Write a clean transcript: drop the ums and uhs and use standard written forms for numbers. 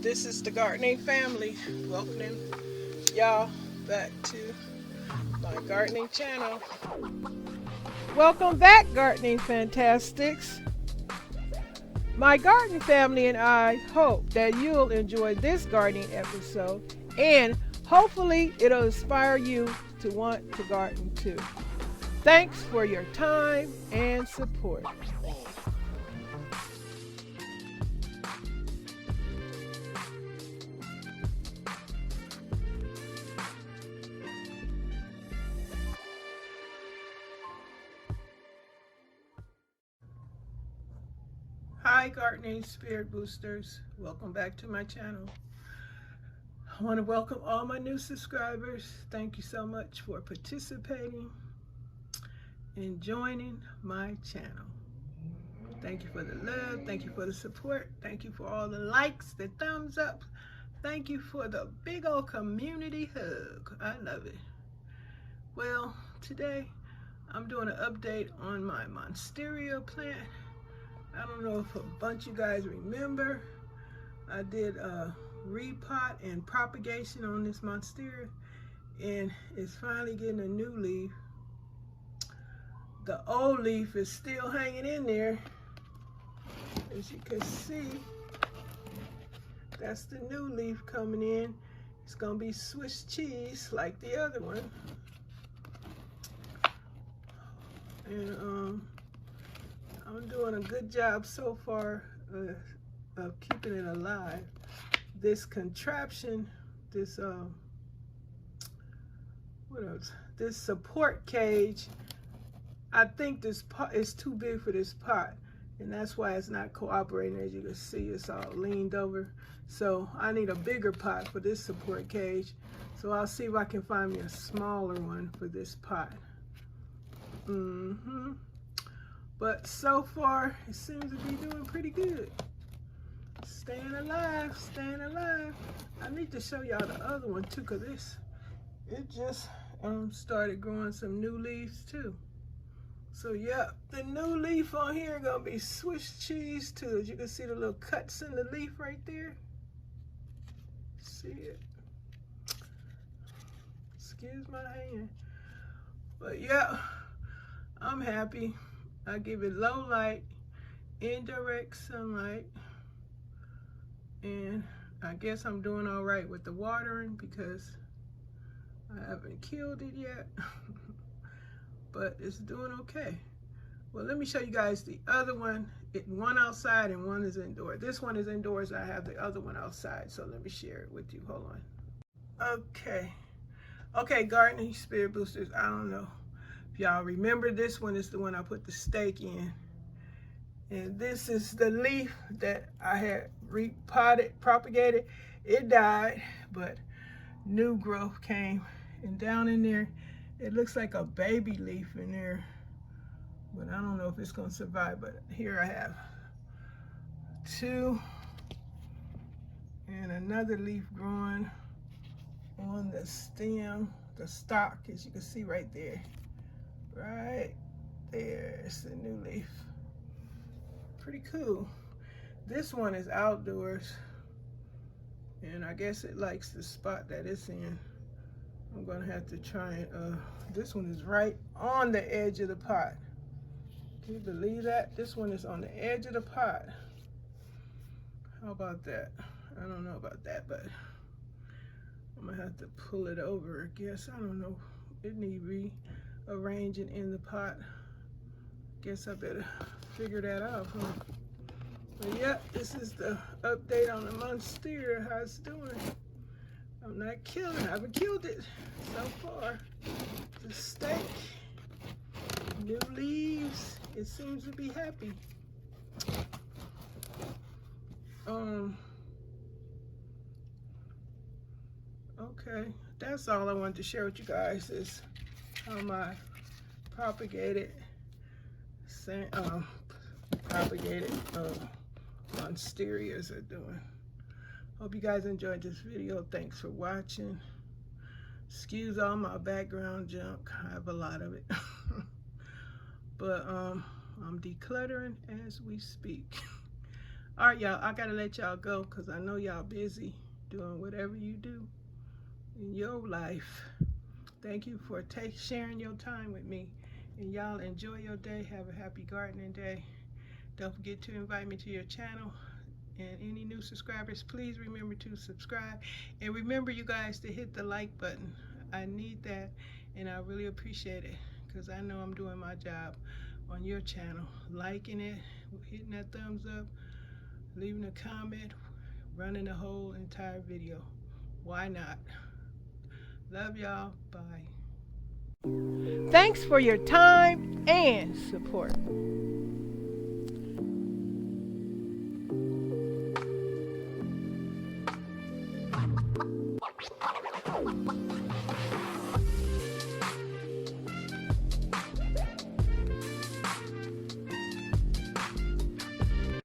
This is the gardening family. Welcoming y'all back to my gardening channel. Welcome back, gardening fantastics. My garden family and I hope that you'll enjoy this gardening episode, and hopefully it'll inspire you to want to garden too. Thanks for your time and support. Hi, gardening spirit boosters. Welcome back to my channel. I want to welcome all my new subscribers. Thank you so much for participating and joining my channel. Thank you for the love. Thank you for the support. Thank you for all the likes, the thumbs up. Thank you for the big old community hug. I love it. Well, today I'm doing an update on my Monstera plant. I don't know if a bunch of you guys remember, I did a repot and propagation on this Monstera, and it's finally getting a new leaf. The old leaf is still hanging in there. As you can see, that's the new leaf coming in. It's gonna be Swiss cheese like the other one. And I'm doing a good job so far of keeping it alive. This contraption, this what else? This support cage, I think this pot is too big for this pot, and that's why it's not cooperating. As you can see, it's all leaned over. So I need a bigger pot for this support cage. So I'll see if I can find me a smaller one for this pot. But so far, it seems to be doing pretty good. Staying alive, staying alive. I need to show y'all the other one too, cause it just started growing some new leaves too. So yeah, the new leaf on here gonna be Swiss cheese too. As you can see the little cuts in the leaf right there. See it? Excuse my hand. But yeah, I'm happy. I give it low light, indirect sunlight, and I guess I'm doing all right with the watering because I haven't killed it yet, but it's doing okay. Well, let me show you guys the other one. One outside and one is indoor. This one is indoors. I have the other one outside, so let me share it with you. Hold on. Okay, gardening spirit boosters. I don't know if y'all remember, this one is the one I put the stake in. And this is the leaf that I had repotted, propagated. It died, but new growth came. And down in there, it looks like a baby leaf in there. But I don't know if it's gonna survive. But here I have two. And another leaf growing on the stem, the stalk, as you can see right there. Right there's the new leaf. Pretty cool. This one is outdoors, and I guess it likes the spot that it's in. I'm gonna have to try and this one is right on the edge of the pot. Can you believe that? This one is on the edge of the pot. How about that? I don't know about that, but I'm gonna have to pull it over, I guess. I don't know. It needs rearranging in the pot. Guess I better figure that out, huh? But yeah, this is the update on the Monstera, how it's doing. I'm not killing it. I haven't killed it so far. The stake, new leaves. It seems to be happy. Okay, that's all I wanted to share with you guys is how my propagated Monsteras are doing. Hope you guys enjoyed this video. Thanks for watching. Excuse all my background junk. I have a lot of it. But I'm decluttering as we speak. All right, y'all, I gotta let y'all go because I know y'all busy doing whatever you do in your life. Thank you for sharing your time with me. And y'all enjoy your day. Have a happy gardening day. Don't forget to invite me to your channel. And any new subscribers, please remember to subscribe. And remember, you guys, to hit the like button. I need that, and I really appreciate it because I know I'm doing my job on your channel. Liking it, hitting that thumbs up, leaving a comment, running the whole entire video. Why not? Love y'all. Bye. Thanks for your time and support.